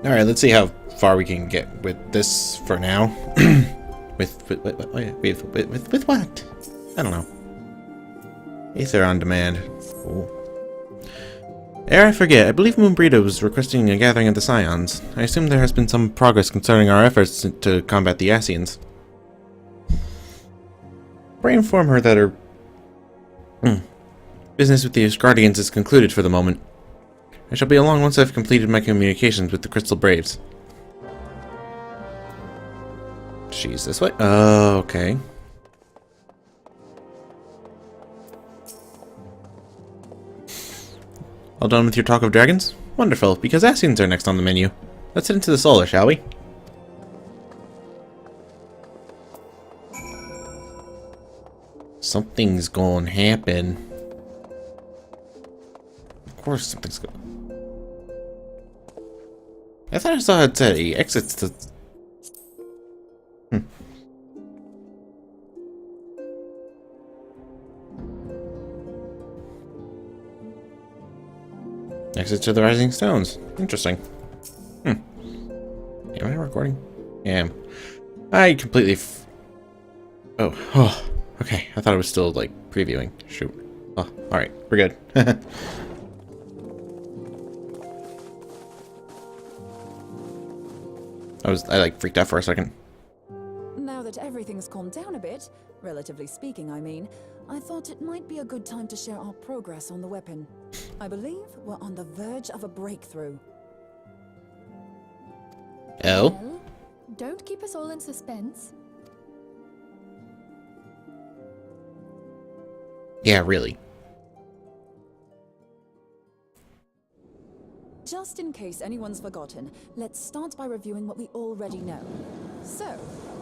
Alright, let's see how far we can get with this for now. with what? I don't know. Aether on demand. Cool. Ere I forget, I believe Moonbrita was requesting a gathering of the Scions. I assume there has been some progress concerning our efforts to combat the Ascians. Pray inform her that her business with the Asgardians is concluded for the moment. I shall be along once I've completed my communications with the Crystal Braves. She's this way? Oh, okay. All done with your talk of dragons? Wonderful, because Ascians are next on the menu. Let's head into the solar, shall we? Something's gonna happen. Of course something's going. I thought I saw it said he exits the... Exit to the Rising Stones. Interesting. Am I recording? I am. I completely oh, okay. I thought I was still, like, previewing. Shoot. Oh, alright. We're good. I like freaked out for a second. Now that everything's calmed down a bit, relatively speaking, I mean, I thought it might be a good time to share our progress on the weapon. I believe we're on the verge of a breakthrough. Oh? Well, don't keep us all in suspense. Yeah, really. Just in case anyone's forgotten, let's start by reviewing what we already know. So,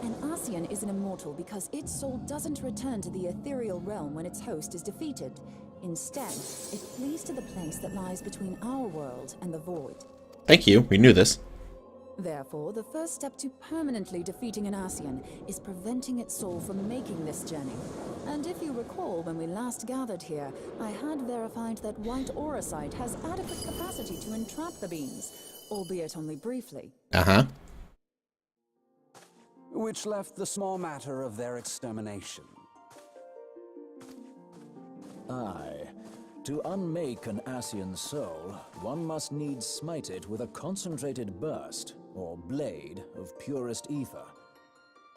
an Ascian is an immortal because its soul doesn't return to the ethereal realm when its host is defeated. Instead, it flees to the place that lies between our world and the void. Thank you, we knew this. Therefore, the first step to permanently defeating an Ascian is preventing its soul from making this journey. And if you recall, when we last gathered here, I had verified that white auracite has adequate capacity to entrap the beings, albeit only briefly. Uh-huh. Which left the small matter of their extermination. Aye. To unmake an Ascian soul, one must needs smite it with a concentrated burst, or blade, of purest ether.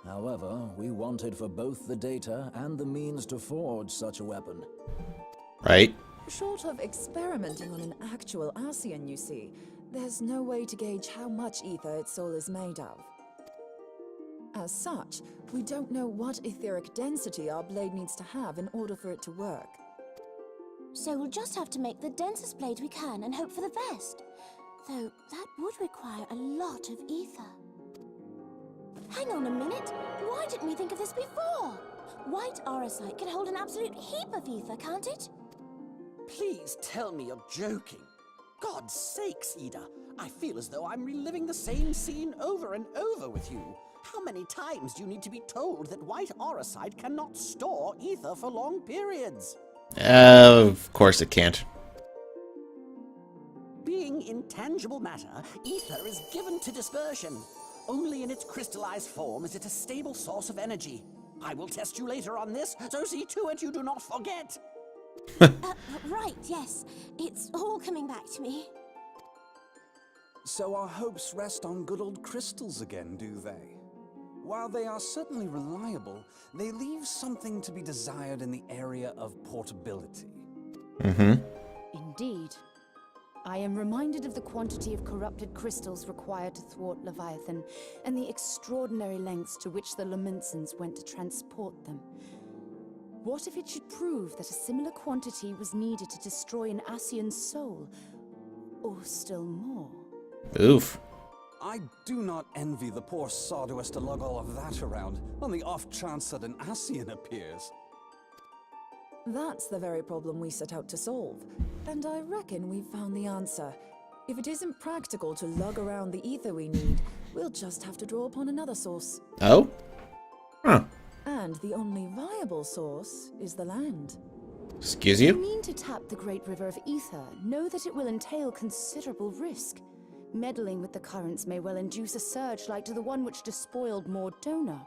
However, we wanted for both the data and the means to forge such a weapon. Right. Short of experimenting on an actual Ascian, you see, there's no way to gauge how much ether its soul is made of. As such, we don't know what etheric density our blade needs to have in order for it to work. So we'll just have to make the densest blade we can and hope for the best. Though that would require a lot of ether. Hang on a minute. Why didn't we think of this before? White auracite can hold an absolute heap of ether, can't it? Please tell me you're joking. God's sakes, Ida. I feel as though I'm reliving the same scene over and over with you. How many times do you need to be told that white auracite cannot store ether for long periods? Of course it can't. Being intangible matter, ether is given to dispersion. Only in its crystallized form is it a stable source of energy. I will test you later on this, so see to it you do not forget. Right, yes. It's all coming back to me. So our hopes rest on good old crystals again, do they? While they are certainly reliable, they leave something to be desired in the area of portability. Indeed. I am reminded of the quantity of corrupted crystals required to thwart Leviathan, and the extraordinary lengths to which the Lamentsons went to transport them. What if it should prove that a similar quantity was needed to destroy an Ascian's soul? Or still more? Oof. I do not envy the poor sod who has to lug all of that around, on the off chance that an Ascian appears. That's the very problem we set out to solve. And I reckon we've found the answer. If it isn't practical to lug around the ether we need, we'll just have to draw upon another source. Oh? Huh. And the only viable source is the land. Excuse If you you? mean to tap the great river of ether, know that it will entail considerable risk. Meddling with the currents may well induce a surge like to the one which despoiled Mordona.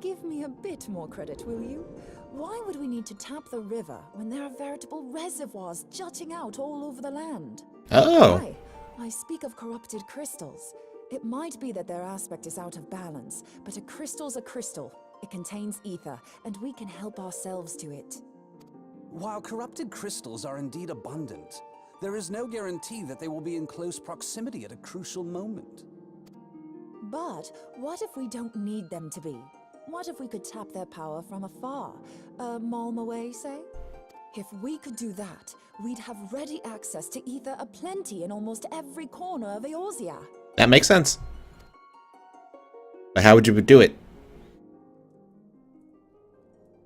Give me a bit more credit, will you? Why would we need to tap the river when there are veritable reservoirs jutting out all over the land? Oh. Why? I speak of corrupted crystals. It might be that their aspect is out of balance, but a crystal's a crystal. It contains ether, and we can help ourselves to it. While corrupted crystals are indeed abundant, there is no guarantee that they will be in close proximity at a crucial moment. But what if we don't need them to be? What if we could tap their power from afar? A malm away, say? If we could do that, we'd have ready access to ether aplenty in almost every corner of Eorzea. That makes sense. But how would you do it?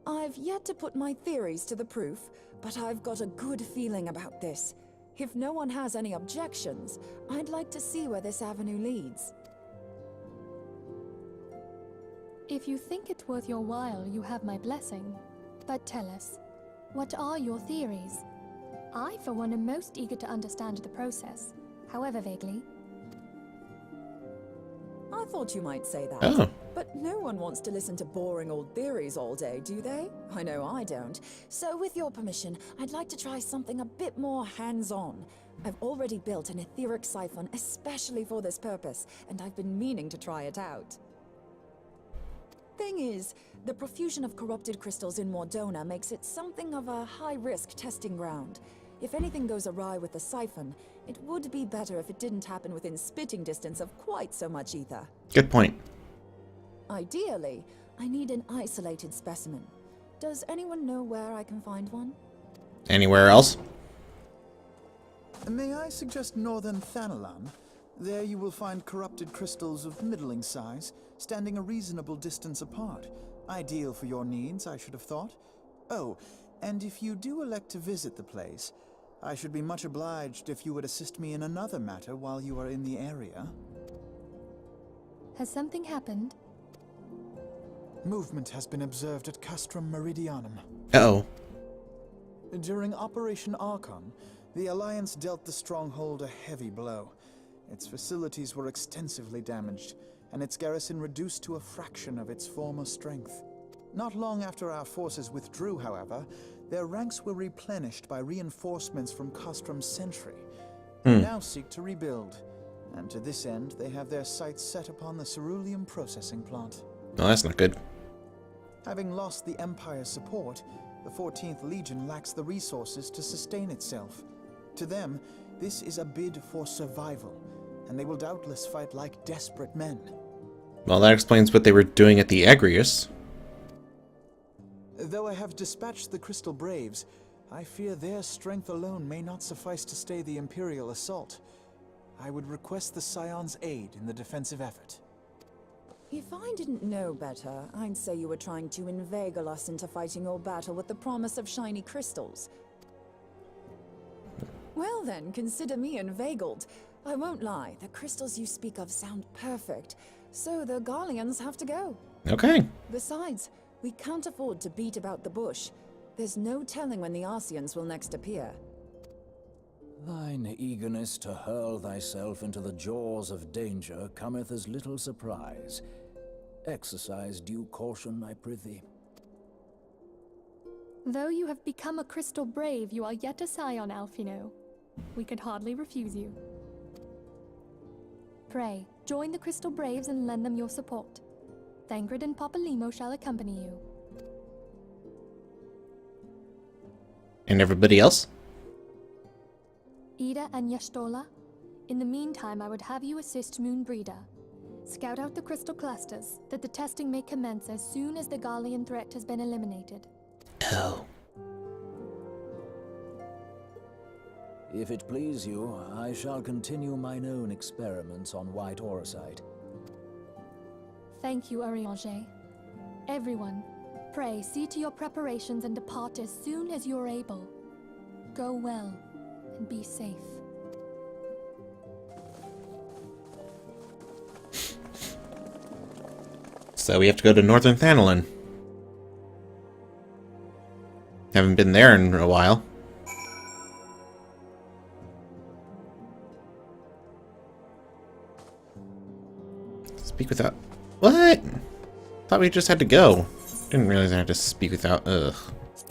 I've yet to put my theories to the proof, but I've got a good feeling about this. If no one has any objections, I'd like to see where this avenue leads. If you think it's worth your while, you have my blessing. But tell us, what are your theories? I, for one, am most eager to understand the process, however vaguely. I thought you might say that. Oh. But no one wants to listen to boring old theories all day, do they? I know I don't. So with your permission, I'd like to try something a bit more hands-on. I've already built an etheric siphon especially for this purpose, and I've been meaning to try it out. Thing is, the profusion of corrupted crystals in Mordona makes it something of a high-risk testing ground. If anything goes awry with the siphon, it would be better if it didn't happen within spitting distance of quite so much ether. Good point. Ideally, I need an isolated specimen. Does anyone know where I can find one? Anywhere else? May I suggest northern Thanalan? There you will find corrupted crystals of middling size, standing a reasonable distance apart. Ideal for your needs, I should have thought. Oh, and if you do elect to visit the place, I should be much obliged if you would assist me in another matter while you are in the area. Has something happened? Movement has been observed at Castrum Meridianum. Uh-oh. During Operation Archon, the Alliance dealt the stronghold a heavy blow. Its facilities were extensively damaged, and its garrison reduced to a fraction of its former strength. Not long after our forces withdrew, however, their ranks were replenished by reinforcements from Castrum's sentry. They now seek to rebuild, and to this end they have their sights set upon the ceruleum processing plant. No, that's not good. Having lost the Empire's support, the 14th Legion lacks the resources to sustain itself. To them, this is a bid for survival, and they will doubtless fight like desperate men. Well, that explains what they were doing at the Agrius. Though I have dispatched the Crystal Braves, I fear their strength alone may not suffice to stay the Imperial assault. I would request the Scion's aid in the defensive effort. If I didn't know better, I'd say you were trying to inveigle us into fighting your battle with the promise of shiny crystals. Well then, consider me inveigled. I won't lie, the crystals you speak of sound perfect, so the Garleans have to go. Okay. Besides, we can't afford to beat about the bush. There's no telling when the Arsians will next appear. Thine eagerness to hurl thyself into the jaws of danger cometh as little surprise. Exercise due caution, I prithee. Though you have become a crystal brave, you are yet a scion, Alfino. We could hardly refuse you. Pray, join the Crystal Braves and lend them your support. Thangred and Papalimo shall accompany you. And everybody else? Ida and Yashtola, in the meantime I would have you assist Moonbreeder. Scout out the crystal clusters, that the testing may commence as soon as the Garlean threat has been eliminated. Oh. If it please you, I shall continue mine own experiments on white orosite. Thank you, Arianger. Everyone, pray see to your preparations and depart as soon as you are able. Go well, and be safe. So we have to go to Northern Thanalan. Haven't been there in a while. Speak without... What? Thought we just had to go. Didn't realize I had to speak without... Ugh.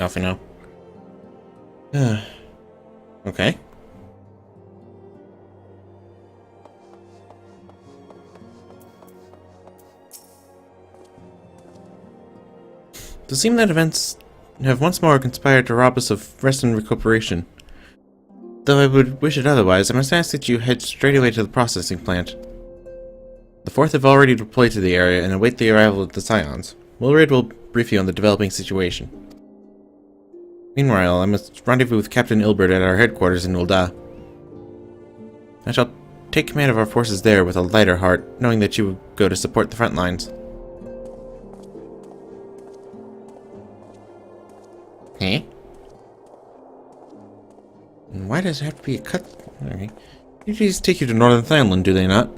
Alphino. Okay. It does seem that events have once more conspired to rob us of rest and recuperation. Though I would wish it otherwise, I must ask that you head straight away to the processing plant. The 4th have already deployed to the area and await the arrival of the Scions. Wilred will brief you on the developing situation. Meanwhile, I must rendezvous with Captain Ilbert at our headquarters in Ul'dah. I shall take command of our forces there with a lighter heart, knowing that you will go to support the front lines. Eh? And why does it have to be a cut? Alright. These take you to Northern Thailand, do they not?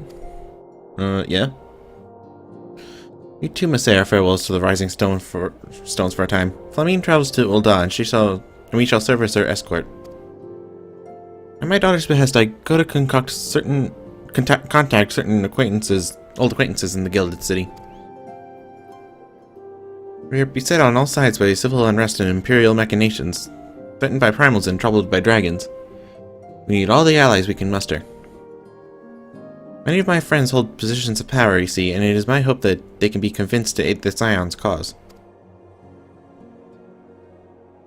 Yeah. You too must say our farewells to the Rising Stones for a time. Flamine travels to Ul'dah, and we shall serve as her escort. At my daughter's behest, I go to contact certain old acquaintances in the Gilded City. We are beset on all sides by civil unrest and imperial machinations, threatened by primals and troubled by dragons. We need all the allies we can muster. Many of my friends hold positions of power, you see, and it is my hope that they can be convinced to aid the Scion's cause.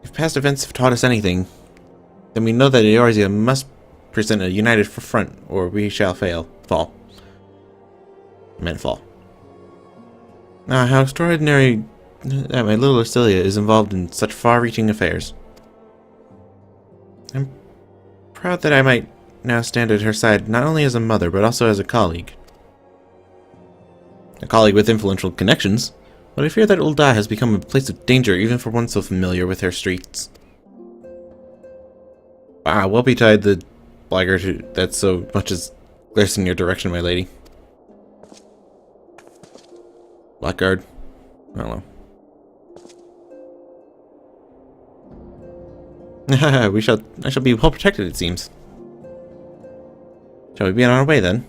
If past events have taught us anything, then we know that Eorzea must present a united front, or we shall fall. I meant fall. Ah, how extraordinary that my little Ursilia is involved in such far-reaching affairs. I'm proud that I might now stand at her side not only as a mother, but also as a colleague. A colleague with influential connections, but I fear that Ul'dah has become a place of danger even for one so familiar with her streets. Ah, well betide the blackguard that so much as glares in your direction, my lady. Blackguard? I don't know. I shall be well protected, it seems. Shall we be on our way then?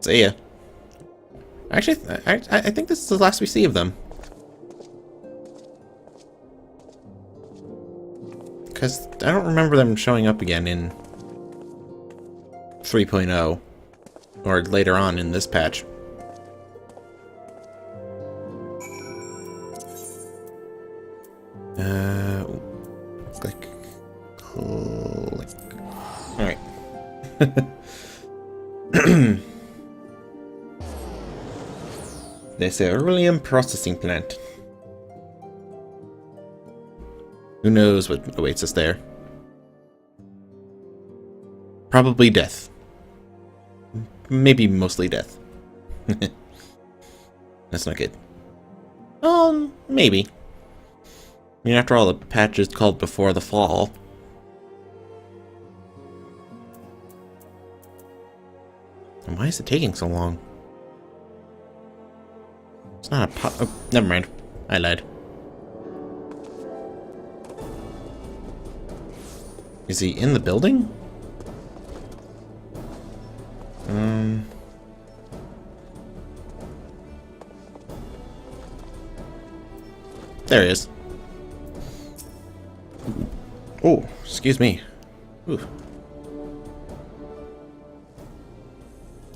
See ya. Actually, I think this is the last we see of them. Because I don't remember them showing up again in 3.0 or later on in this patch. Click. Alright. There's a Cerulean processing plant. Who knows what awaits us there? Probably death. Maybe mostly death. That's not good. Maybe. I mean, after all, the patch is called Before the Fall. And why is it taking so long? It's not a oh, never mind. I lied. Is he in the building? There he is. Oh, excuse me. Ooh.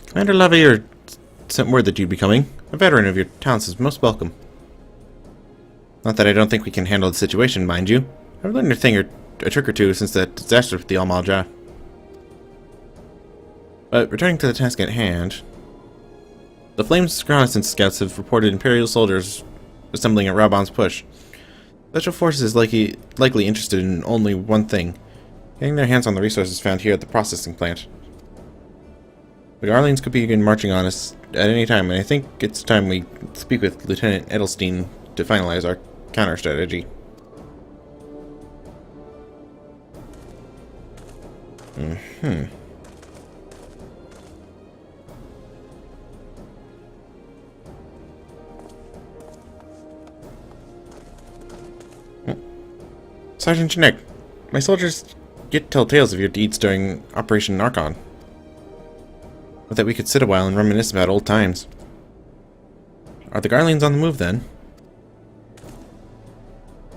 Commander Lavier sent word that you'd be coming. A veteran of your talents is most welcome. Not that I don't think we can handle the situation, mind you. I've learned a trick or two since that disaster with the Almalja. But returning to the task at hand, the Flames reconnaissance scouts have reported Imperial soldiers assembling at Raubon's push. Special forces is likely interested in only one thing: getting their hands on the resources found here at the processing plant. The Garleans could begin marching on us at any time, and I think it's time we speak with Lieutenant Edelstein to finalize our counter-strategy. Sergeant Janek, my soldiers get tell tales of your deeds during Operation Narcon. Or that we could sit a while and reminisce about old times. Are the Garleans on the move, then?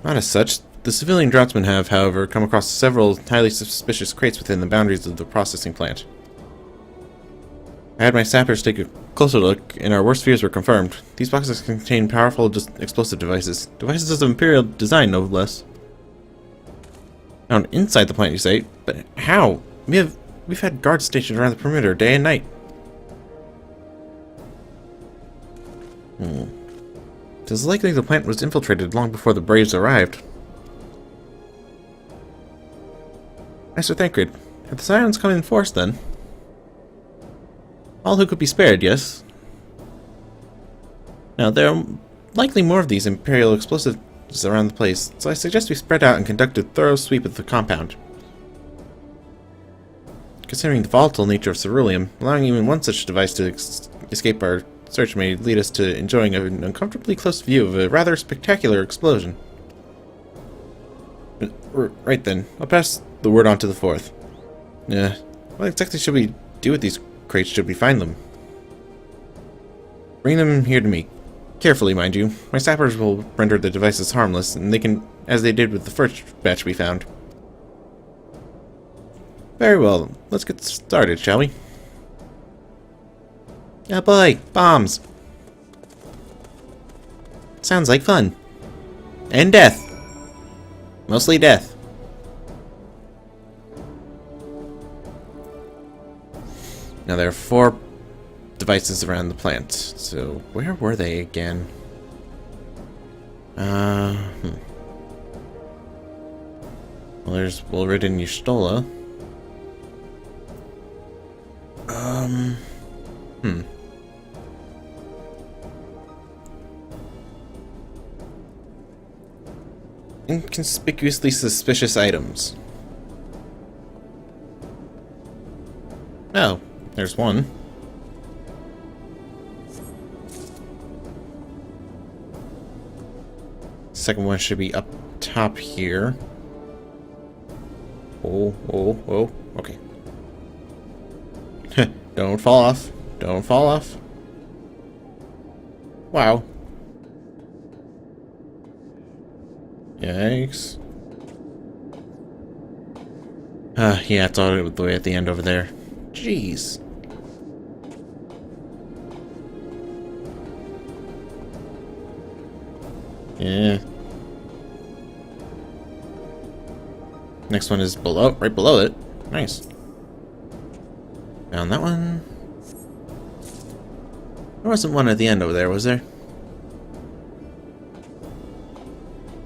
Not as such. The civilian draughtsmen have, however, come across several highly suspicious crates within the boundaries of the processing plant. I had my sappers take a closer look, and our worst fears were confirmed. These boxes contain powerful explosive devices. Devices of Imperial design, no less. Found inside the plant, you say? But how? We've had guards stationed around the perimeter day and night. It is likely the plant was infiltrated long before the Braves arrived. Master Thancred, have the Scions come in force, then? All who could be spared, yes? Now, there are likely more of these Imperial explosives around the place, so I suggest we spread out and conduct a thorough sweep of the compound. Considering the volatile nature of ceruleum, allowing even one such device to escape our search may lead us to enjoying an uncomfortably close view of a rather spectacular explosion. Right then, I'll pass the word on to the fourth. What exactly should we do with these crates should we find them? Bring them here to me. Carefully, mind you. My sappers will render the devices harmless, and they can, as they did with the first batch we found. Very well, let's get started, shall we? Oh boy, bombs! Sounds like fun. And death. Mostly death. Now there are 4 devices around the plant, so where were they again? Well, there's Woolrid and Y'shtola. Inconspicuously suspicious items. Oh, there's one. Second one should be up top here. Oh, okay. Don't fall off. Don't fall off. Wow. Yikes. Yeah, it's all the way at the end over there. Jeez. Yeah. Next one is below, right below it. Nice. Found that one. There wasn't one at the end over there, was there?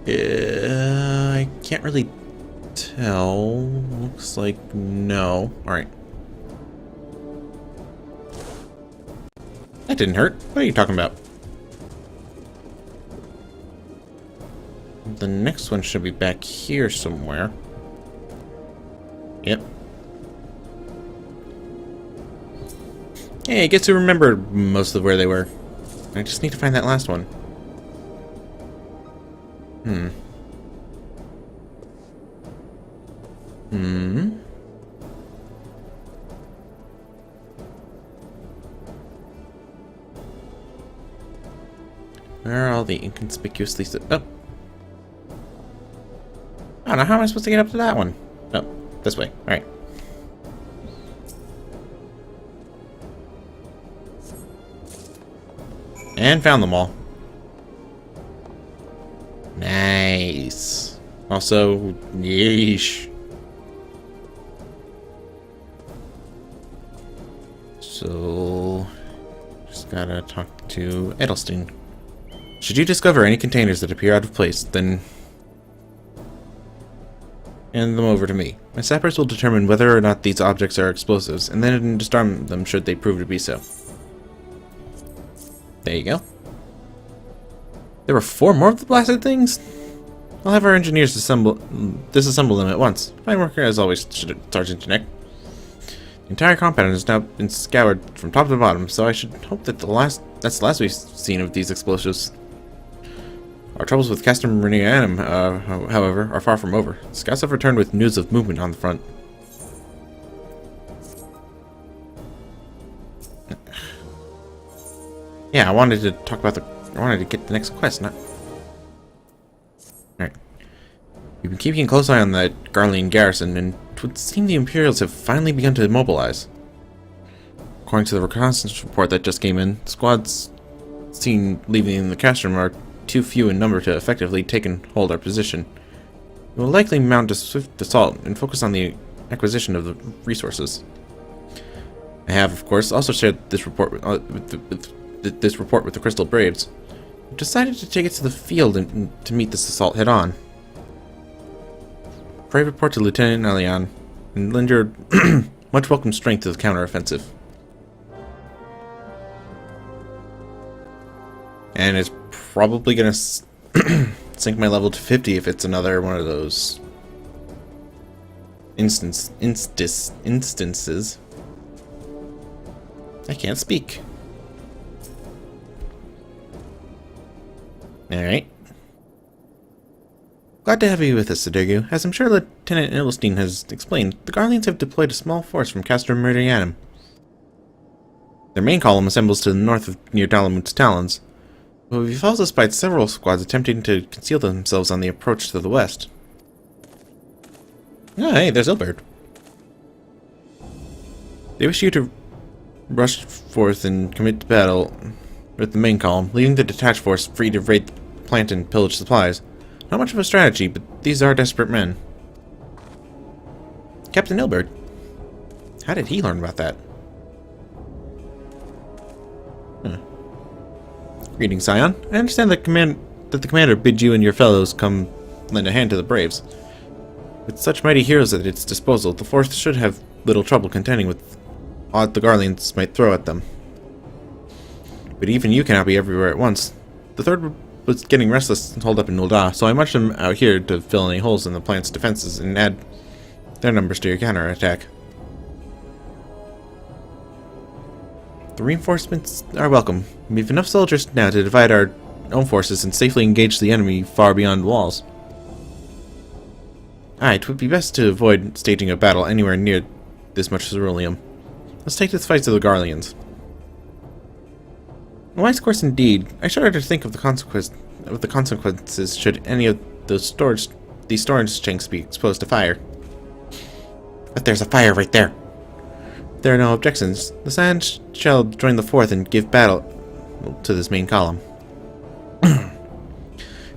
Yeah, I can't really tell. Looks like no. Alright. That didn't hurt. What are you talking about? The next one should be back here somewhere. Yep. Hey, I get to remember most of where they were. I just need to find that last one. Where are all the inconspicuously... Oh! I don't know, how am I supposed to get up to that one? Oh, this way. Alright. And found them all. Nice. Also, yeesh. So, just gotta talk to Edelstein. Should you discover any containers that appear out of place, then hand them over to me. My sappers will determine whether or not these objects are explosives, and then disarm them should they prove to be so. There you go. There were 4 more of the blasted things? I'll have our engineers disassemble them at once. Fine work as always, Sergeant Janek. The entire compound has now been scoured from top to bottom, so I should hope that that's the last we've seen of these explosives. Our troubles with Castor Meridianum, however, are far from over. Scouts have returned with news of movement on the front. Yeah, I wanted to talk about I wanted to get the next quest, not... Alright. We've been keeping a close eye on the Garlean garrison, and it would seem the Imperials have finally begun to mobilize. According to the reconnaissance report that just came in, squads seen leaving the castrum are too few in number to effectively take and hold our position. We will likely mount a swift assault and focus on the acquisition of the resources. I have, of course, also shared this report with the Crystal Braves. We've decided to take it to the field and to meet this assault head-on. Pray report to Lieutenant Alian and lend your much welcome strength to the counteroffensive. And it's probably gonna sink my level to 50 if it's another one of those instances. I can't speak. Alright. Glad to have you with us, Sedergu. As I'm sure Lieutenant Ilstein has explained, the Garleans have deployed a small force from Castrum Meridianum. Their main column assembles to the north of near Dalamut's Talons, but we've also spied several squads attempting to conceal themselves on the approach to the west. Oh, hey, there's Ilberd. They wish you to rush forth and commit to battle with the main column, leaving the detached force free to raid the plant and pillage supplies. Not much of a strategy, but these are desperate men. Captain Ilberd. How did he learn about that? Huh. Greetings, Scion. I understand that the commander bid you and your fellows come lend a hand to the Braves. With such mighty heroes at its disposal, the Fourth should have little trouble contending with odds the Garleans might throw at them. But even you cannot be everywhere at once. The Third was getting restless and holed up in Nulda, so I marched them out here to fill any holes in the plant's defenses and add their numbers to your counterattack. The reinforcements are welcome. We have enough soldiers now to divide our own forces and safely engage the enemy far beyond the walls. It would be best to avoid staging a battle anywhere near this much ceruleum. Let's take this fight to the Garleans. A wise course indeed. I shudder to think of the consequences should any of these storage tanks be exposed to fire. But there's a fire right there. If there are no objections, the Scions shall join the Fourth and give battle to this main column. How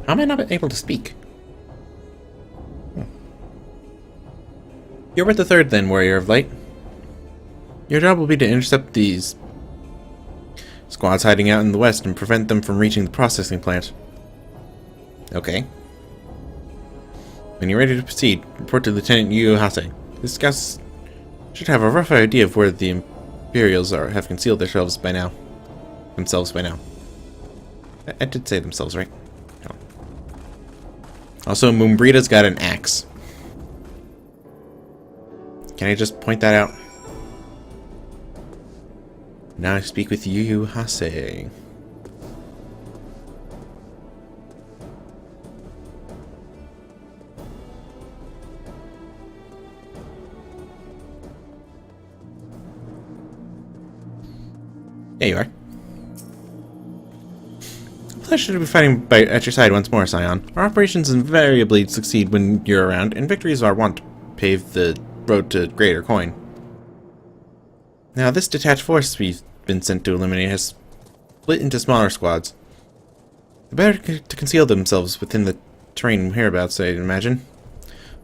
am I not able to speak? You're with the Third then, Warrior of Light. Your job will be to intercept these squads hiding out in the west and prevent them from reaching the processing plant. Okay. When you're ready to proceed, report to Lieutenant Yu Hase. The scouts should have a rough idea of where the Imperials have concealed themselves by now. I did say themselves, right? No. Also, Mumbrida's got an axe. Can I just point that out? Now I speak with Yu Hase. There you are. Pleasure to be fighting at your side once more, Scion. Our operations invariably succeed when you're around, and victories are wont to pave the road to greater coin. Now, this detached force we've been sent to eliminate has split into smaller squads. They're better to conceal themselves within the terrain hereabouts, I imagine.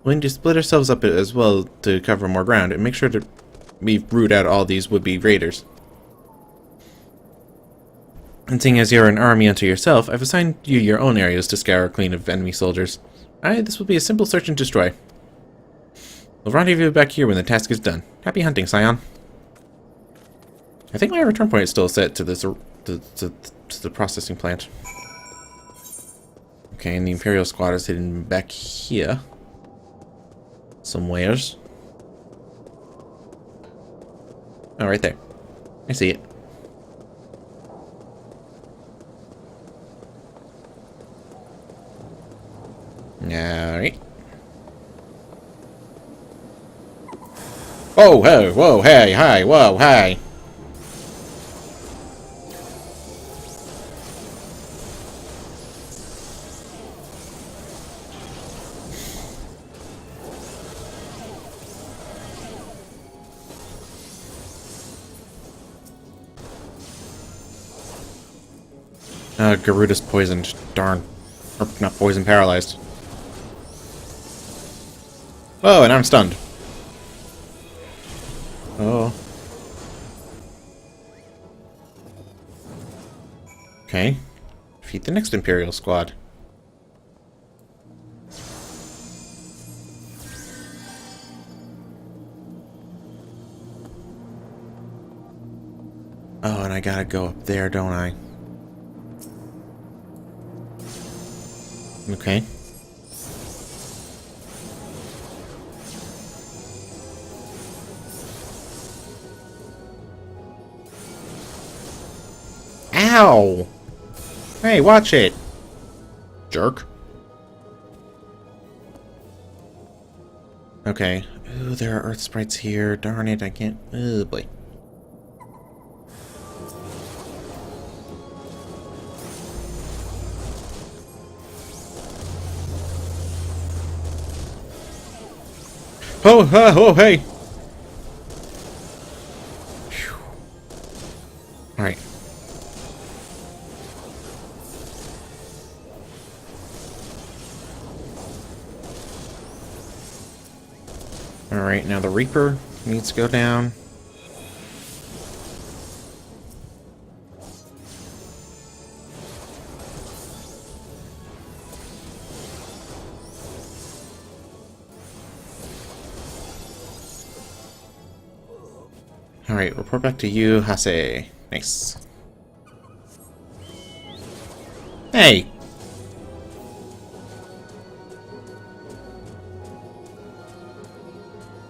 We'll need to split ourselves up as well to cover more ground, and make sure that we root out all these would-be raiders. And seeing as you're an army unto yourself, I've assigned you your own areas to scour clean of enemy soldiers. This will be a simple search and destroy. We'll rendezvous back here when the task is done. Happy hunting, Scion. I think my return point is still set to this to the processing plant. Okay, and the Imperial squad is hidden back here. Somewheres. Oh, right there. I see it. Alright. Oh, hey, whoa, hey, hi, whoa, hi. Garuda's poisoned. Darn. Or, not poisoned, paralyzed. Oh, and I'm stunned. Oh. Okay. Defeat the next Imperial squad. Oh, and I gotta go up there, don't I? Okay. Ow! Hey, watch it! Jerk. Okay. Ooh, there are earth sprites here. Darn it, I can't... Oh, boy. Oh, hey! Alright. Alright, now the Reaper needs to go down. Alright, report back to you, Hase. Nice. Hey!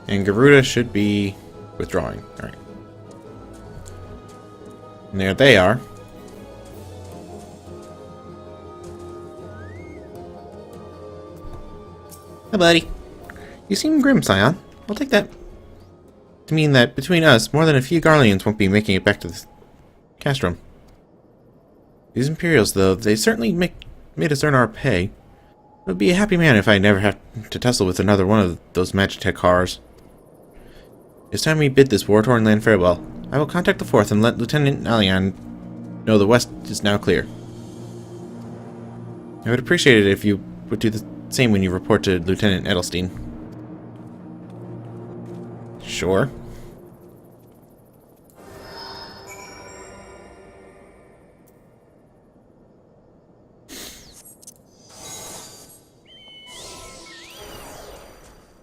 And Garuda should be withdrawing. Alright. And there they are. Hi, buddy. You seem grim, Scion. I'll take that to mean that between us, more than a few Garleans won't be making it back to the castrum. These Imperials, though, they certainly made us earn our pay. I would be a happy man if I never have to tussle with another one of those Magitech cars. It's time we bid this war-torn land farewell. I will contact the 4th and let Lieutenant Alian know the west is now clear. I would appreciate it if you would do the same when you report to Lieutenant Edelstein. Sure.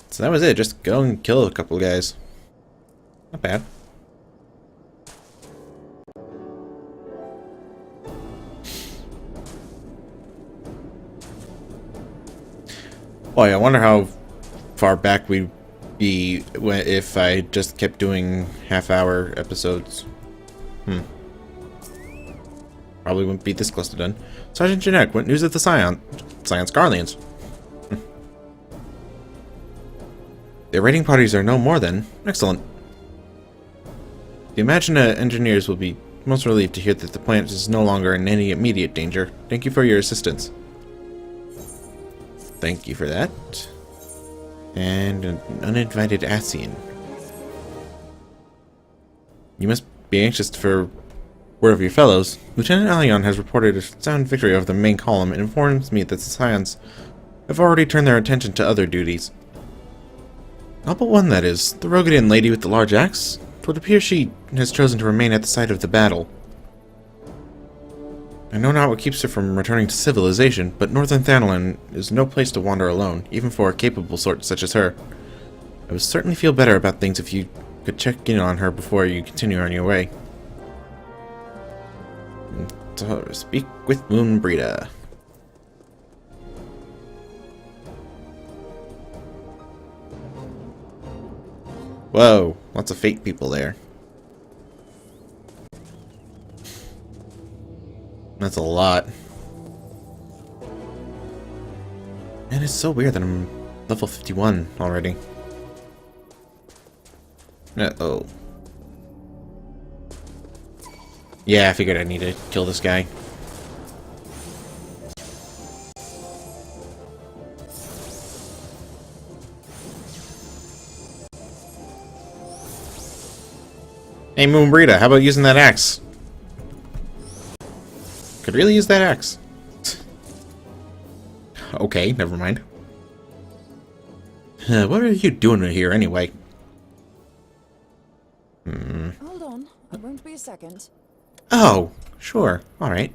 So that was it. Just go and kill a couple of guys. Not bad. Boy, I wonder how far back we'd be if I just kept doing half-hour episodes. Probably wouldn't be this close to done. Sergeant Janek, what news of the Science Garleans? Their raiding parties are no more than excellent. The Imagina engineers will be most relieved to hear that the planet is no longer in any immediate danger. Thank you for your assistance. Thank you for that. And an uninvited Asian. You must be anxious for word of your fellows. Lieutenant Alion has reported a sound victory over the main column and informs me that the Scions have already turned their attention to other duties. All but one, that is. The Rogadian lady with the large axe. It would appear she has chosen to remain at the site of the battle. I know not what keeps her from returning to civilization, but Northern Thanalan is no place to wander alone, even for a capable sort such as her. I would certainly feel better about things if you could check in on her before you continue on your way. So, speak with Moonbreeda. Whoa, lots of fake people there. That's a lot. And it's so weird that I'm level 51 already. Uh-oh. Yeah, I figured I need to kill this guy. Hey, Moonbreeda, how about using that axe? Could really use that axe. Okay, never mind. What are you doing here anyway? Hold on, I won't be a second. Oh, sure. Alright.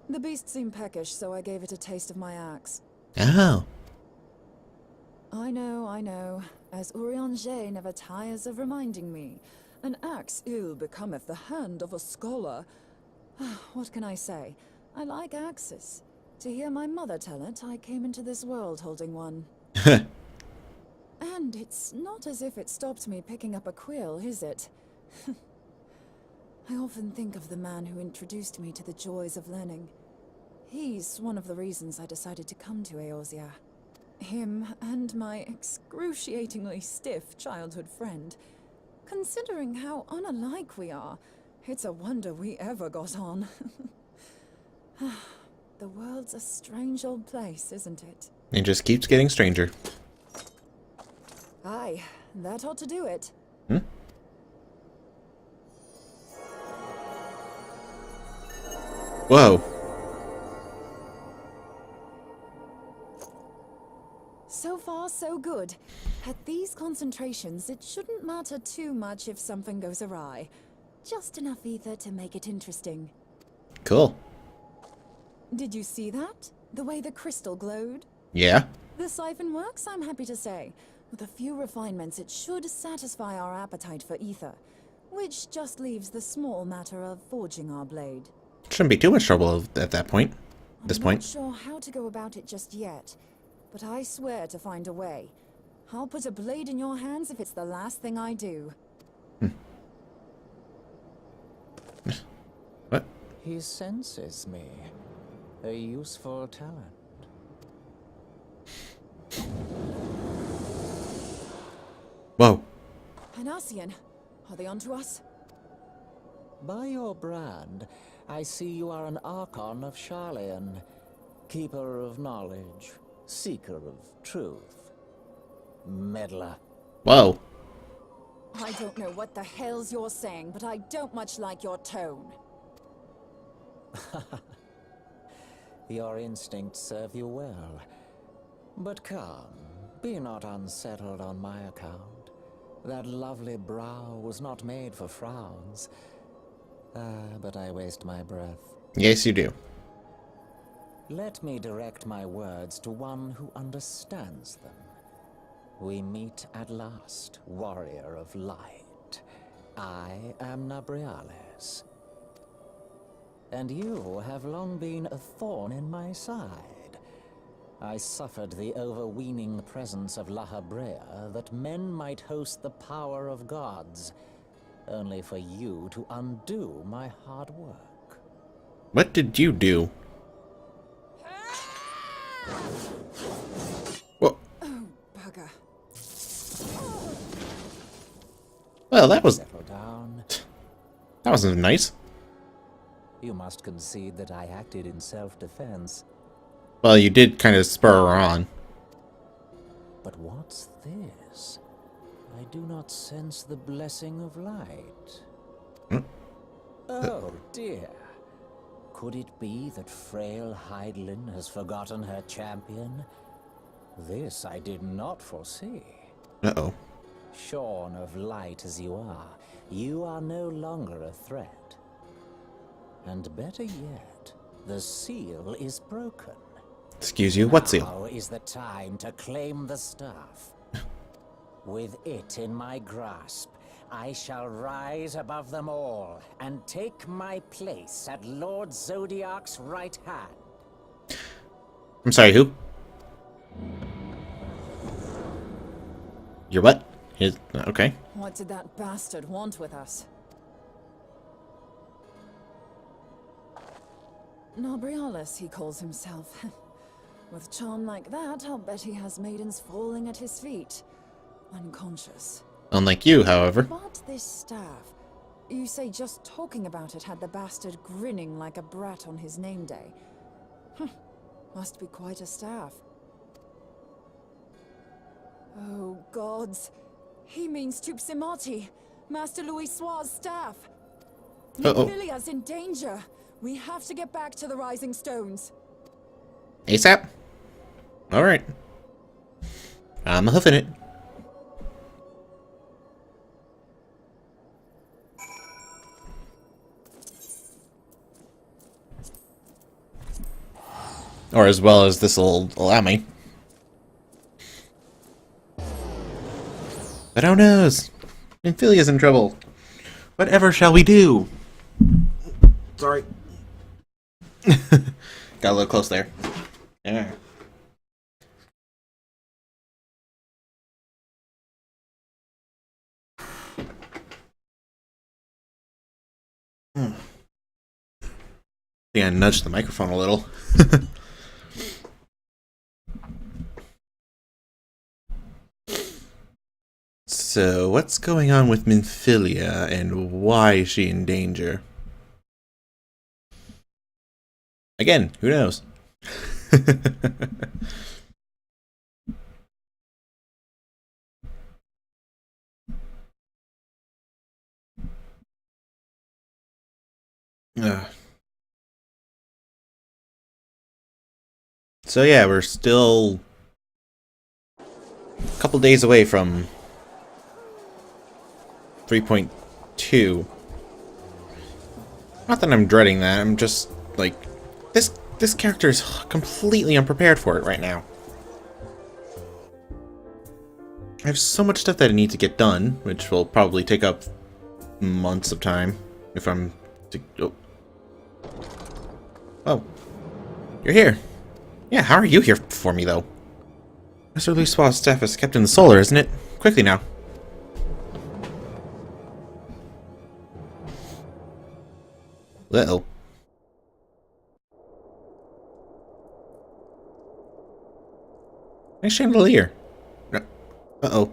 The beast seemed peckish, so I gave it a taste of my axe. Oh. I know. As Urianger never tires of reminding me. An axe ill becometh the hand of a scholar. What can I say? I like axes. To hear my mother tell it, I came into this world holding one. And it's not as if it stopped me picking up a quill, is it? I often think of the man who introduced me to the joys of learning. He's one of the reasons I decided to come to Eorzea. Him and my excruciatingly stiff childhood friend. Considering how unalike we are, it's a wonder we ever got on. The world's a strange old place, isn't it? It just keeps getting stranger. Aye, that ought to do it. Whoa. So far, so good. At these concentrations, it shouldn't matter too much if something goes awry. Just enough ether to make it interesting. Cool. Did you see that? The way the crystal glowed? Yeah. The siphon works, I'm happy to say. With a few refinements, it should satisfy our appetite for ether. Which just leaves the small matter of forging our blade. Shouldn't be too much trouble at that point. This I'm point. not sure how to go about it just yet, but I swear to find a way. I'll put a blade in your hands if it's the last thing I do. What? He senses me. A useful talent. Whoa. An Arsian, are they onto us? By your brand, I see you are an Archon of Sharlayan, keeper of knowledge, seeker of truth, meddler. Whoa. I don't know what the hell's you're saying, but I don't much like your tone. Your instincts serve you well. But come, be not unsettled on my account. That lovely brow was not made for frowns. But I waste my breath. Yes, you do. Let me direct my words to one who understands them. We meet at last, warrior of light. I am Nabriales. And you have long been a thorn in my side. I suffered the overweening presence of La Habrea that men might host the power of gods, only for you to undo my hard work. What did you do? Whoa. Oh, bugger. Well, that was... Settle down. That wasn't nice. You must concede that I acted in self-defense. Well, you did kind of spur her on. But what's this? I do not sense the blessing of light. Oh dear. Could it be that frail Hydaelyn has forgotten her champion? This I did not foresee. Uh-oh. Shorn of light as you are no longer a threat. And better yet, the seal is broken. Excuse you, what seal? Now is the time to claim the staff. With it in my grasp, I shall rise above them all and take my place at Lord Zodiac's right hand. I'm sorry, who? You're what? Okay. What did that bastard want with us? Nabriales, he calls himself. With charm like that, I'll bet he has maidens falling at his feet. Unconscious. Unlike you, however. But this staff... You say just talking about it had the bastard grinning like a brat on his name day. Must be quite a staff. Oh, gods. He means Tupsimati, Master Louis Soir's staff. Uh-oh. Minfilia's in danger. We have to get back to the Rising Stones. ASAP? Alright. I'm hoofing it. Or as well as this'll allow me. But who knows? Minfilia's in trouble. Whatever shall we do? Sorry. Got a little close there. Yeah. I think I nudged the microphone a little. So, what's going on with Minfilia, and why is she in danger? Again, who knows? So yeah, we're still a couple days away from 3.2. Not that I'm dreading that, I'm just like this character is completely unprepared for it right now. I have so much stuff that I need to get done, which will probably take up months of time if I'm to Oh. You're here. Yeah, how are you here for me, though? Mr. Luswah's staff is kept in the solar, isn't it? Quickly now. Uh-oh. Nice chandelier. Uh-oh.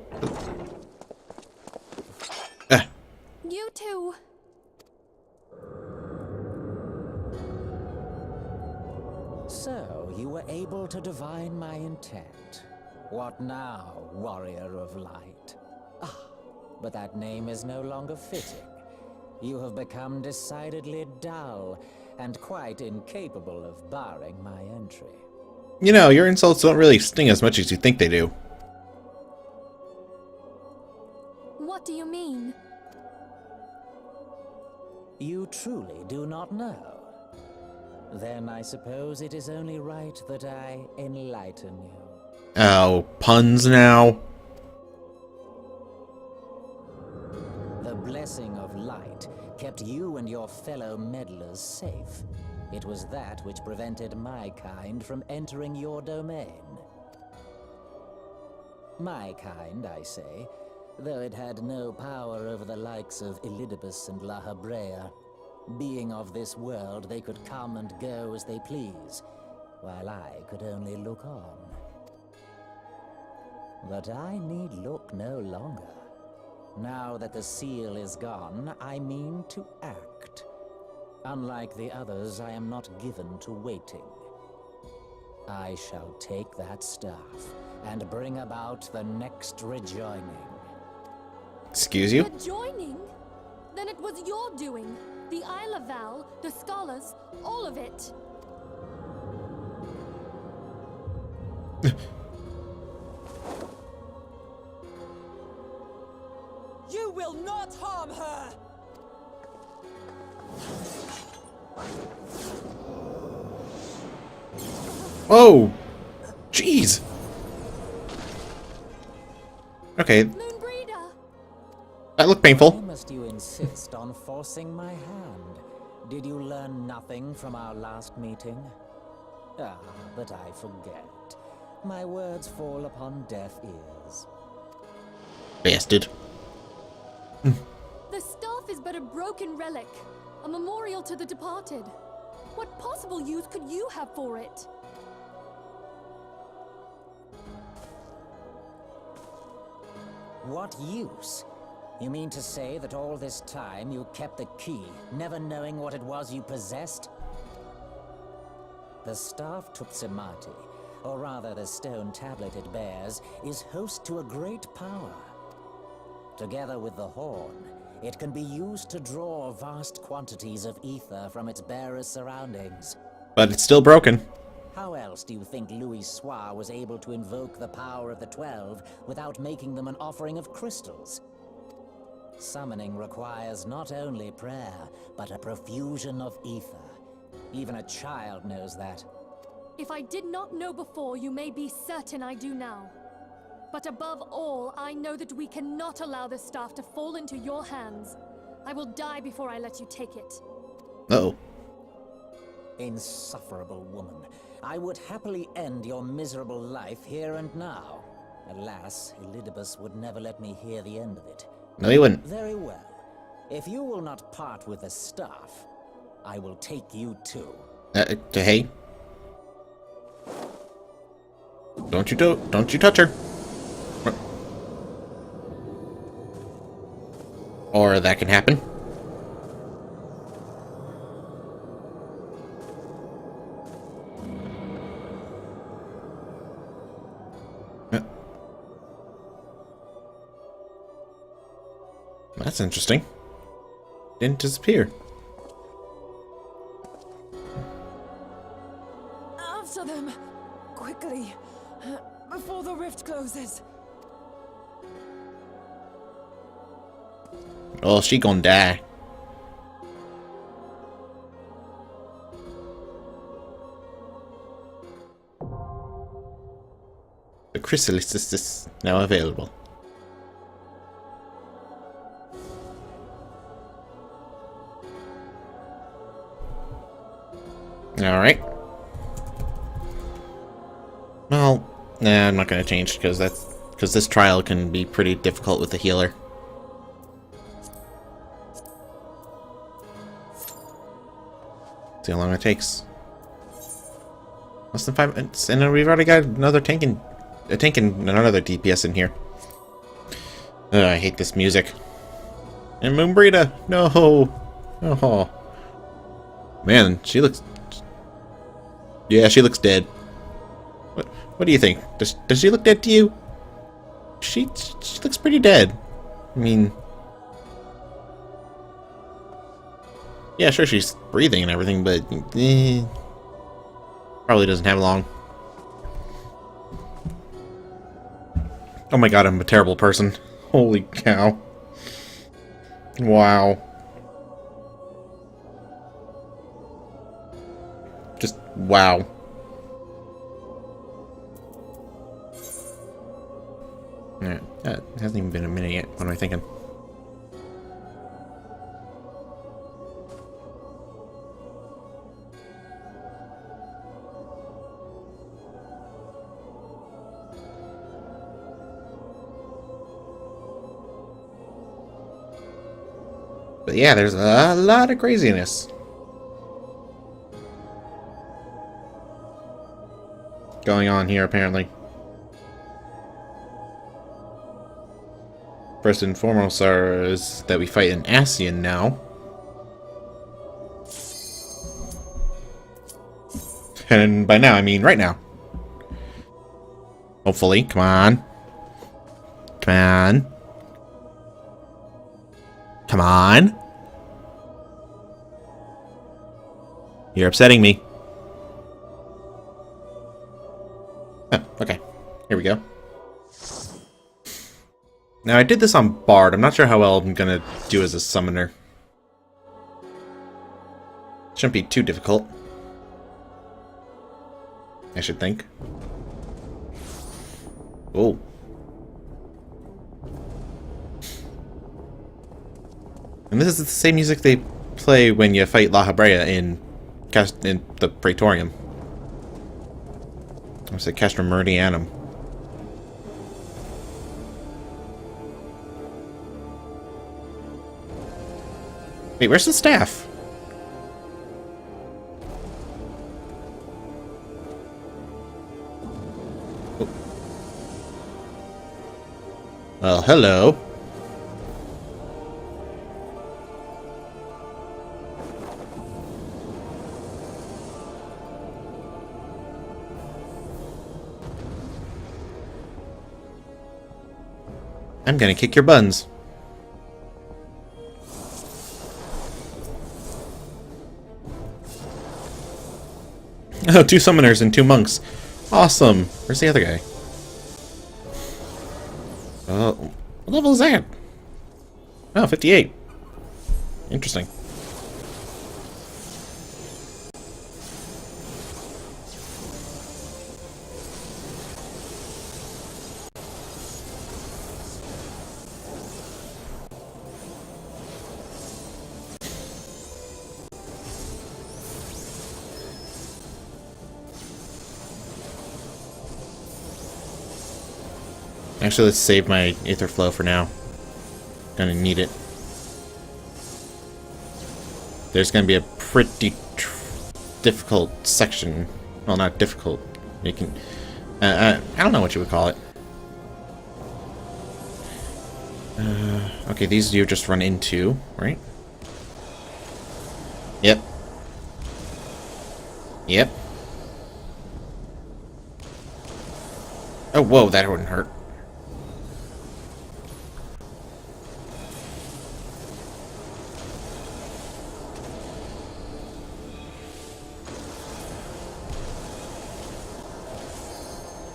You two. So, you were able to divine my intent. What now, warrior of light? Ah, but that name is no longer fitting. You have become decidedly dull, and quite incapable of barring my entry. You know, your insults don't really sting as much as you think they do. What do you mean? You truly do not know? Then I suppose it is only right that I enlighten you. Oh, puns now. The blessing of light kept you and your fellow meddlers safe. It was that which prevented my kind from entering your domain. My kind, I say, though it had no power over the likes of Elidibus and La Habrea. Being of this world, they could come and go as they please, while I could only look on. But I need look no longer. Now that the seal is gone, I mean to act. Unlike the others, I am not given to waiting. I shall take that staff and bring about the next rejoining. Excuse you? Rejoining? Then it was your doing. The Isle of Val, the scholars, all of it. You will not harm her! Oh! Jeez! Okay, Moonbreeder! that looked painful. Why must you insist on forcing my hand? Did you learn nothing from our last meeting? Ah, but I forget. My words fall upon deaf ears. Bastard. The staff is but a broken relic, a memorial to the departed. What possible use could you have for it? What use? You mean to say that all this time you kept the key, never knowing what it was you possessed? The staff Tutsimati, or rather the stone tablet it bears, is host to a great power. Together with the horn, It can be used to draw vast quantities of ether from its bearer's surroundings. But it's still broken. How else do you think Louis Soir was able to invoke the power of the 12 without making them an offering of crystals? Summoning requires not only prayer, but a profusion of ether. Even a child knows that. If I did not know before, you may be certain I do now. But above all, I know that we cannot allow this staff to fall into your hands. I will die before I let you take it. Uh-oh. Insufferable woman. I would happily end your miserable life here and now. Alas, Elidibus would never let me hear the end of it. No, he wouldn't. Very well. If you will not part with the staff, I will take you too. Hey. Don't you touch her. Or that can happen. That's interesting. Didn't disappear. After them! Quickly! Before the rift closes! Oh, she gonna die. The chrysalis is now available. Alright. Well, nah, I'm not gonna change because this trial can be pretty difficult with the healer. See how long it takes. Less than 5 minutes, and we've already got another tank and another DPS in here. Ugh, I hate this music. And Moonbrita, no, oh, man, she looks. Yeah, she looks dead. What do you think? Does she look dead to you? She looks pretty dead. I mean, yeah, sure she's breathing and everything, but probably doesn't have long. Oh my god, I'm a terrible person. Holy cow. Wow. Just wow. Yeah, it hasn't even been a minute yet. What am I thinking? But yeah, there's a lot of craziness going on here, apparently. First and foremost is that we fight an Ascian now. And by now, I mean right now. Hopefully. Come on. Come on. Come on. You're upsetting me. Oh, okay. Here we go. Now, I did this on Bard. I'm not sure how well I'm gonna do as a summoner. Shouldn't be too difficult, I should think. Oh. And this is the same music they play when you fight La Habrea in the Praetorium. I said Castrum Meridianum. Wait, where's the staff? Oh. Well, hello. I'm gonna kick your buns. Oh, 2 summoners and 2 monks. Awesome. Where's the other guy? What level is that? Oh, 58. Interesting. Actually, let's save my Aether Flow for now. Gonna need it. There's gonna be a pretty difficult section. Well, not difficult. You can... I don't know what you would call it. Okay, these you just run into, right? Yep. Yep. Oh, whoa, that wouldn't hurt.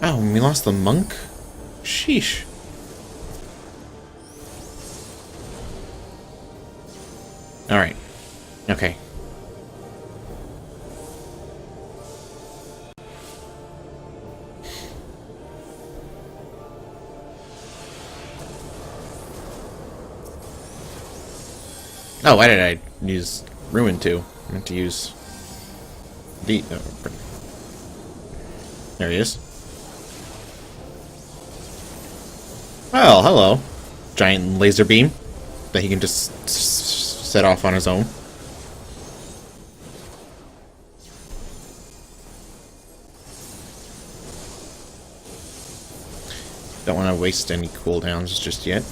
Oh, we lost the monk? Sheesh. Alright. Okay. Oh, why did I use Ruin 2? I meant to use... there he is. Well, hello. Giant laser beam that he can just set off on his own. Don't want to waste any cooldowns just yet.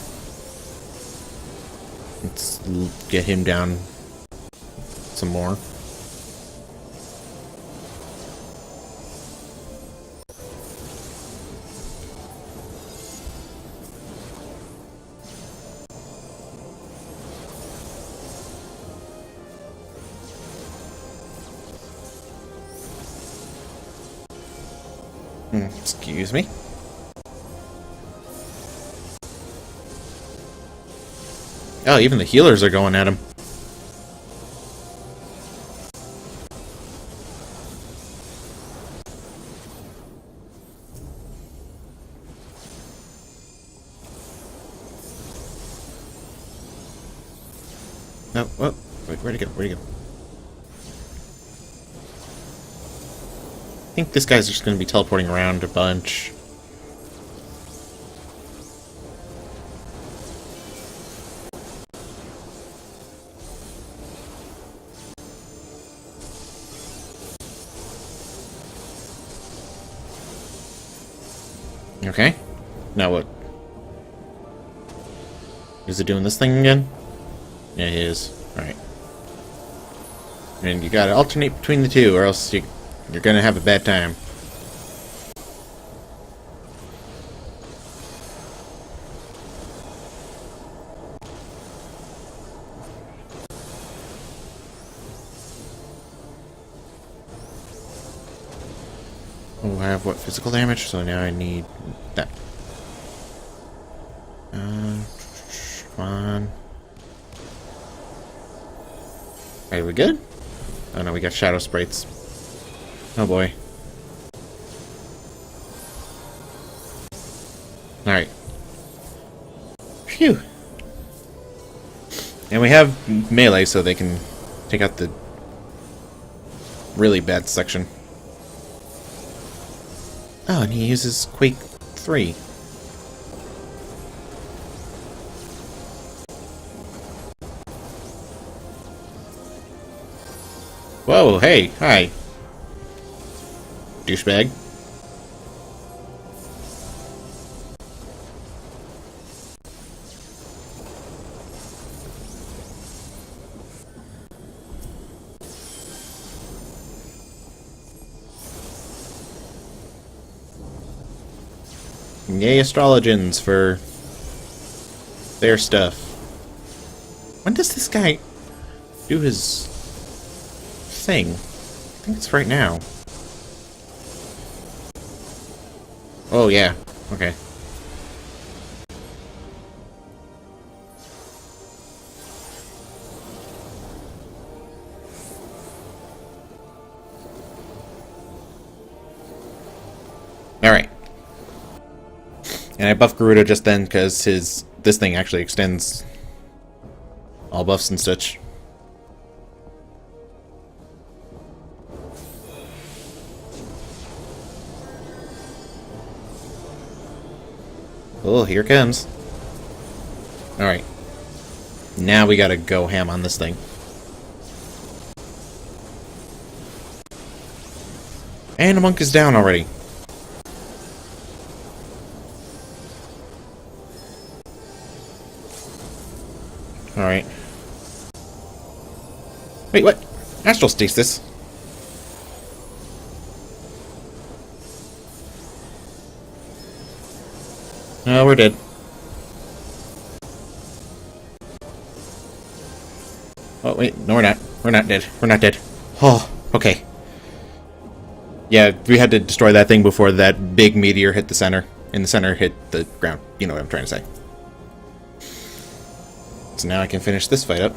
Let's get him down some more. Excuse me. Oh, even the healers are going at him. No, oh, wait, where'd he go? Where'd he go? I think this guy's just going to be teleporting around a bunch. Okay. Now what? Is it doing this thing again? Yeah, it is. Alright. And you gotta alternate between the two, or else you're gonna have a bad time. Oh, I have what, physical damage? So now I need that. Come on. Are we good? Oh no, we got shadow sprites. Oh boy. Alright. Phew. And we have melee, so they can take out the really bad section. Oh, and he uses Quake 3. Whoa, hey, hi. Douchebag. Yay, astrologians for their stuff. When does this guy do his thing? I think it's right now. Oh, yeah. Okay. Alright. And I buffed Garuda just then because this thing actually extends all buffs and such. Oh, here it comes. Alright. Now we gotta go ham on this thing. And the monk is down already. Alright. Wait, what? Astral stasis? Oh, we're dead. Oh, wait. No, we're not. We're not dead. We're not dead. Oh, okay. Yeah, we had to destroy that thing before that big meteor hit the center. And the center hit the ground. You know what I'm trying to say. So now I can finish this fight up.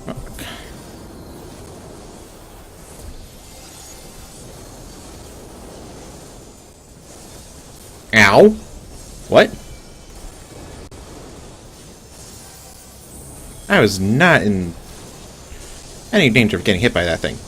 Oh. Ow! What? I was not in any danger of getting hit by that thing.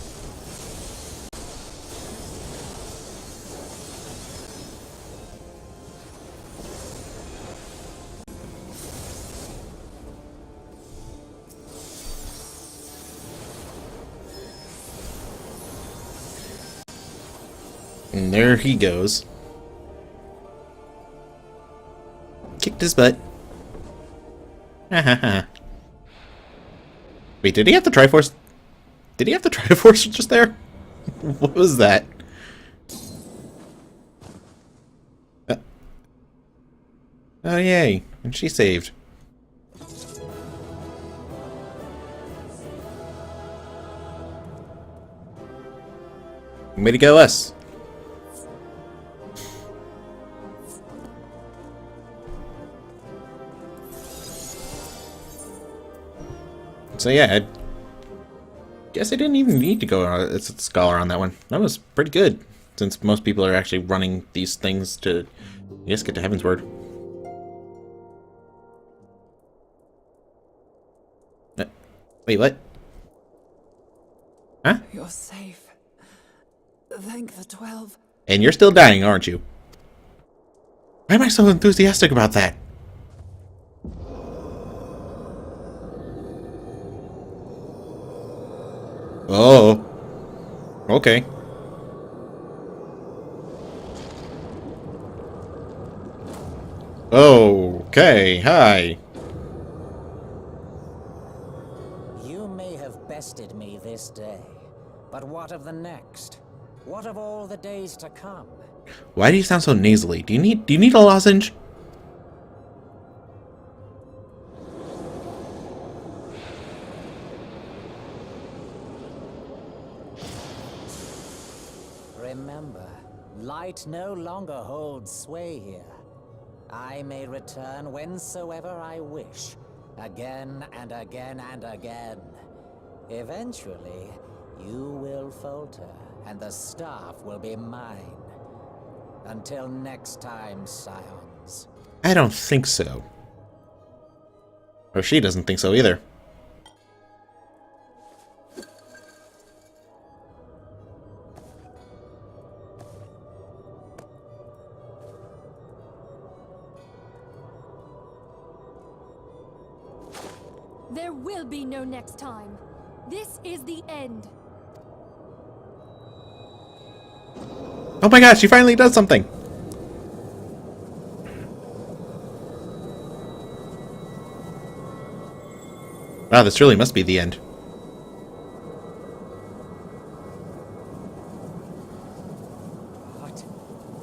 And there he goes. Kicked his butt. Ha ha ha. Wait, did he have the Triforce? Did he have the Triforce just there? What was that? Oh, yay. And she saved. Way to go, us. So yeah, I guess I didn't even need to go as a scholar on that one. That was pretty good, since most people are actually running these things to, I guess, get to Heaven's Word. Wait, what? Huh? You're safe. Thank the 12. And you're still dying, aren't you? Why am I so enthusiastic about that? Oh. Okay. Okay, hi. You may have bested me this day, but what of the next? What of all the days to come? Why do you sound so nasally? Do you need a lozenge? Remember, light no longer holds sway here. I may return whensoever I wish, again and again and again. Eventually, you will falter, and the staff will be mine. Until next time, Scions. I don't think so. Or she doesn't think so either. There will be no next time. This is the end. Oh my gosh, she finally does something! Wow, this really must be the end.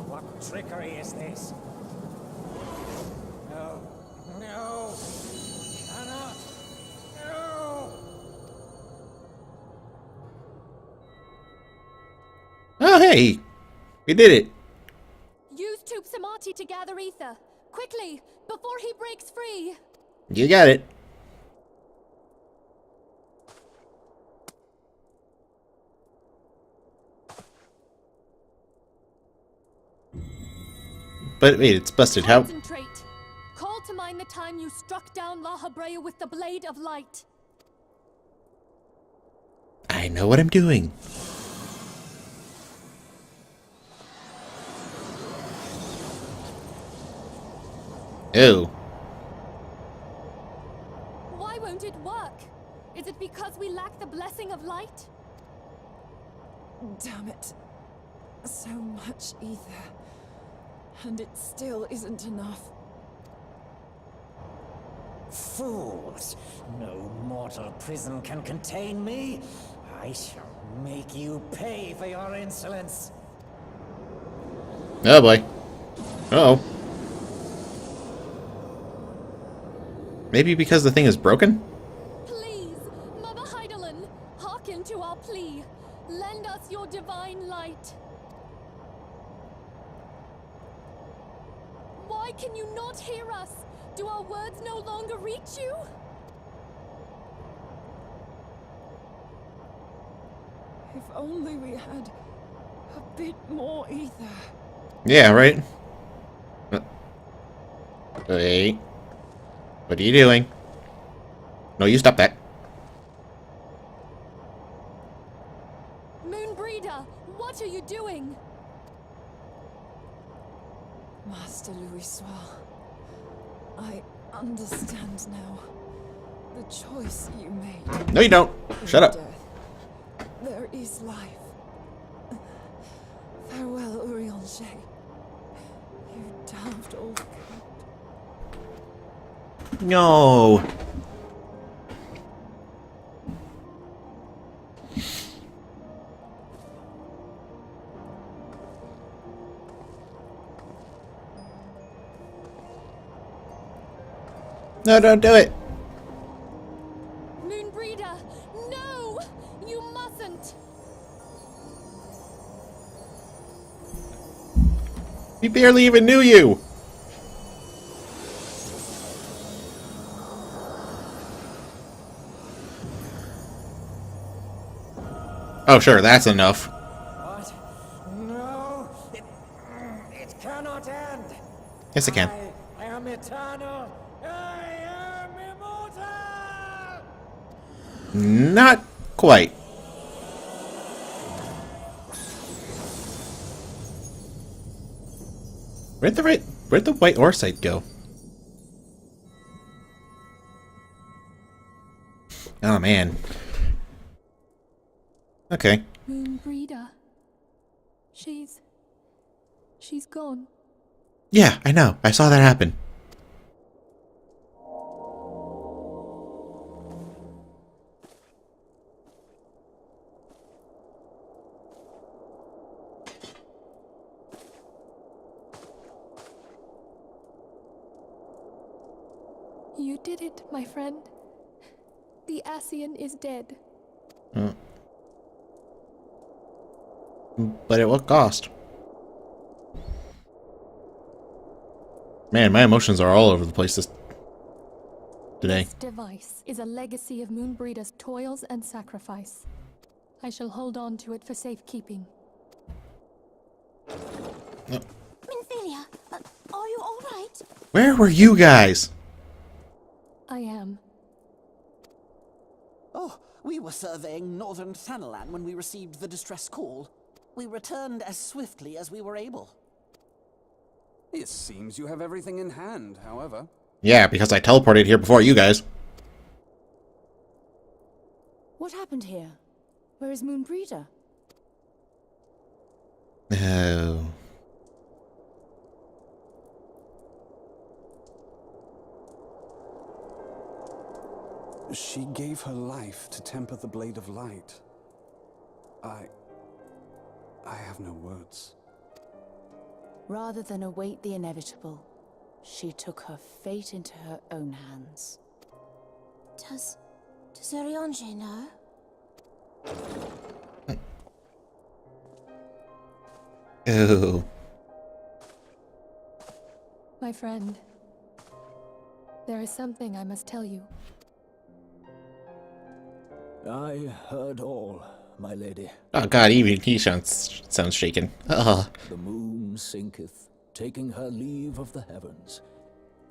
What trickery is this? No. No. Cannot. No. Oh hey! We did it! Use Tube Samad party to gather ether. Quickly, before he breaks free. You got it. But wait, it's busted. How? Concentrate. Call to mind the time you struck down La Habrea with the blade of light. I know what I'm doing. Oh. Why won't it work? Is it because we lack the blessing of light? Damn it. So much ether. And it still isn't enough. Fools! No mortal prison can contain me. I shall make you pay for your insolence. Oh boy. Uh-oh. Maybe because the thing is broken? Please, Mother Heidelin, hearken to our plea. Lend us your divine light. Why can you not hear us? Do our words no longer reach you? If only we had a bit more ether. Yeah, right? Wait. What are you doing? No, you stop that. Moonbreeder, what are you doing? Master Louis Soir, I understand now. The choice you made. No, you don't. Shut up. Death. There is life. Farewell, Urianger. You daft old cat. No. No, don't do it. Moonbreeder, no! You mustn't! We barely even knew you. Oh, sure, that's enough. What? No! It cannot end! Yes, it can. I am eternal! I am immortal! Not quite. Where'd the white orsite go? Oh man. Okay. Moonbreeder. She's gone. Yeah, I know. I saw that happen. You did it, my friend. The Ascian is dead. But at what cost? Man, my emotions are all over the place today. This device is a legacy of Moonbreeder's toils and sacrifice. I shall hold on to it for safekeeping. Minfilia, are you all right? Where were you guys? I am. Oh, we were surveying northern Thanalan when we received the distress call. We returned as swiftly as we were able. It seems you have everything in hand, however. Yeah, because I teleported here before you guys. What happened here? Where is Moonbreeder? Oh. She gave her life to temper the blade of light. I have no words. Rather than await the inevitable, she took her fate into her own hands. Does Urianger know? Oh. My friend, there is something I must tell you. I heard all, my lady. Oh god, even he sounds shaken. Ugh. The moon sinketh, taking her leave of the heavens,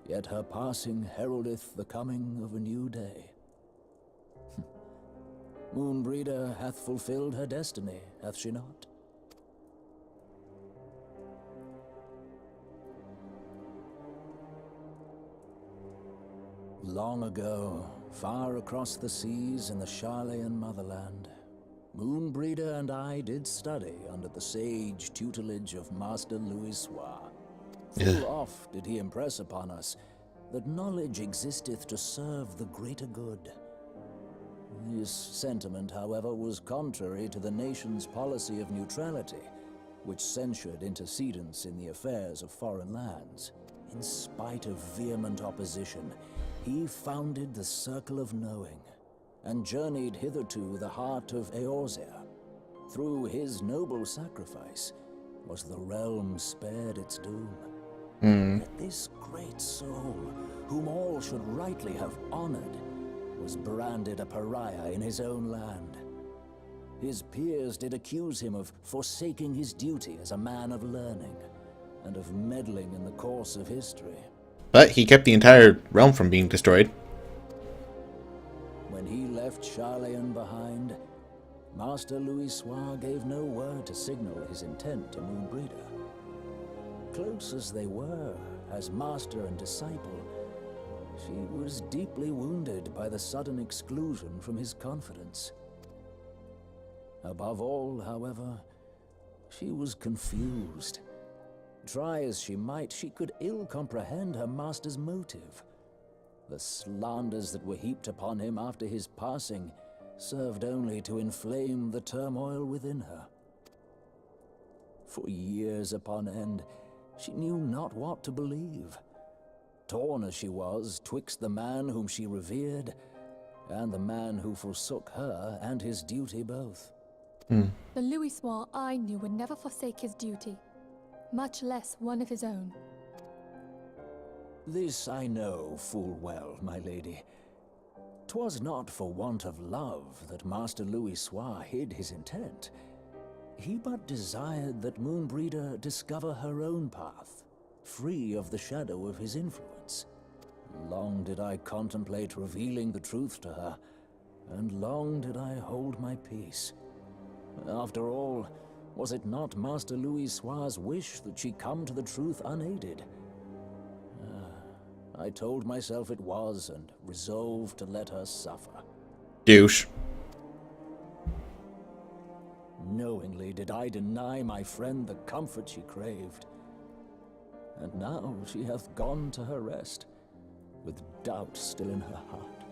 yet her passing heraldeth the coming of a new day. Moonbreeder hath fulfilled her destiny, hath she not? Long ago, far across the seas in the Charlayan motherland, Moonbreeder and I did study under the sage tutelage of Master Louis. Full oft did he impress upon us that knowledge existeth to serve the greater good. This sentiment, however, was contrary to the nation's policy of neutrality, which censured intercedence in the affairs of foreign lands. In spite of vehement opposition, he founded the Circle of Knowing, and journeyed hitherto the heart of Eorzea. Through his noble sacrifice was the realm spared its doom. Yet this great soul, whom all should rightly have honored, was branded a pariah in his own land. His peers did accuse him of forsaking his duty as a man of learning, and of meddling in the course of history. But he kept the entire realm from being destroyed. When he left Charlayan behind, Master Louis gave no word to signal his intent to Moonbreeder. Close as they were, as master and disciple, she was deeply wounded by the sudden exclusion from his confidence. Above all, however, she was confused. Try as she might, she could ill comprehend her master's motive. The slanders that were heaped upon him after his passing served only to inflame the turmoil within her. For years upon end, she knew not what to believe. Torn as she was twixt the man whom she revered and the man who forsook her and his duty both. The Louis I knew would never forsake his duty, much less one of his own. This I know full well, my lady. 'Twas not for want of love that Master Louis hid his intent. He but desired that Moonbreeder discover her own path, free of the shadow of his influence. Long did I contemplate revealing the truth to her, and long did I hold my peace. After all, was it not Master Louis' wish that she come to the truth unaided? I told myself it was, and resolved to let her suffer. Douche. Knowingly did I deny my friend the comfort she craved. And now she hath gone to her rest, with doubt still in her heart.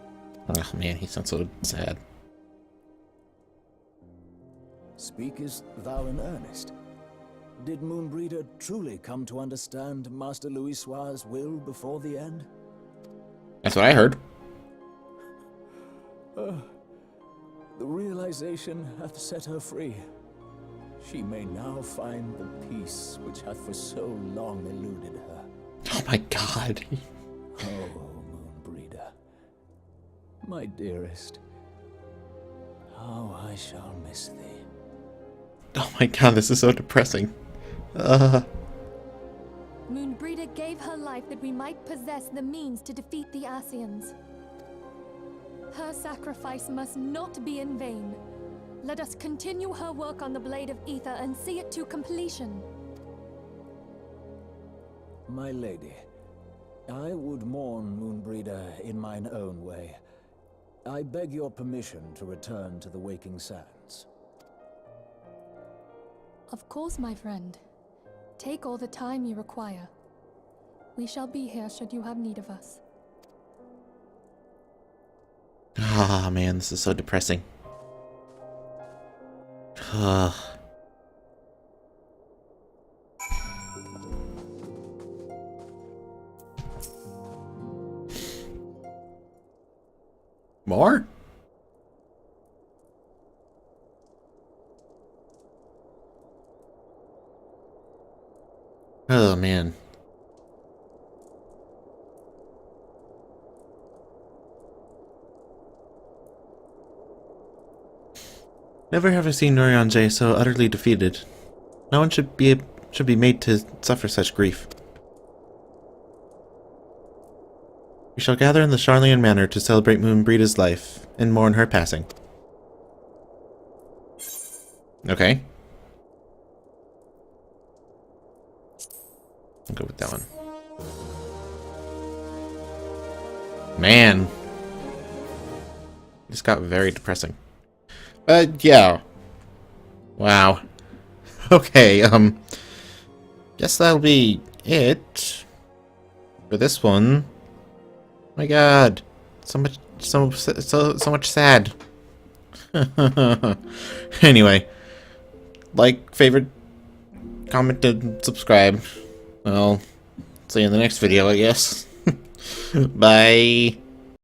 Oh man, he sounds so sad. Speakest thou in earnest? Did Moonbreeder truly come to understand Master Louis' will before the end? That's what I heard. The realization hath set her free. She may now find the peace which hath for so long eluded her. Oh my god. Oh, Moonbreeder, my dearest, how I shall miss thee. Oh my god, this is so depressing. Moonbreeder gave her life that we might possess the means to defeat the Ascians. Her sacrifice must not be in vain. Let us continue her work on the Blade of Ether and see it to completion. My lady, I would mourn Moonbreeder in mine own way. I beg your permission to return to the Waking Sands. Of course, my friend. Take all the time you require. We shall be here should you have need of us. Ah man, this is so depressing. More? Oh man. Never have I seen Norion so utterly defeated. No one should be made to suffer such grief. We shall gather in the Charlian Manor to celebrate Moonbreeda's life, and mourn her passing. Okay. I'll go with that one. Man. This got very depressing. Yeah. Wow. Okay, guess that'll be it for this one. My god. So much sad. Anyway. Like, favorite, comment, and subscribe. Well, see you in the next video, I guess. Bye.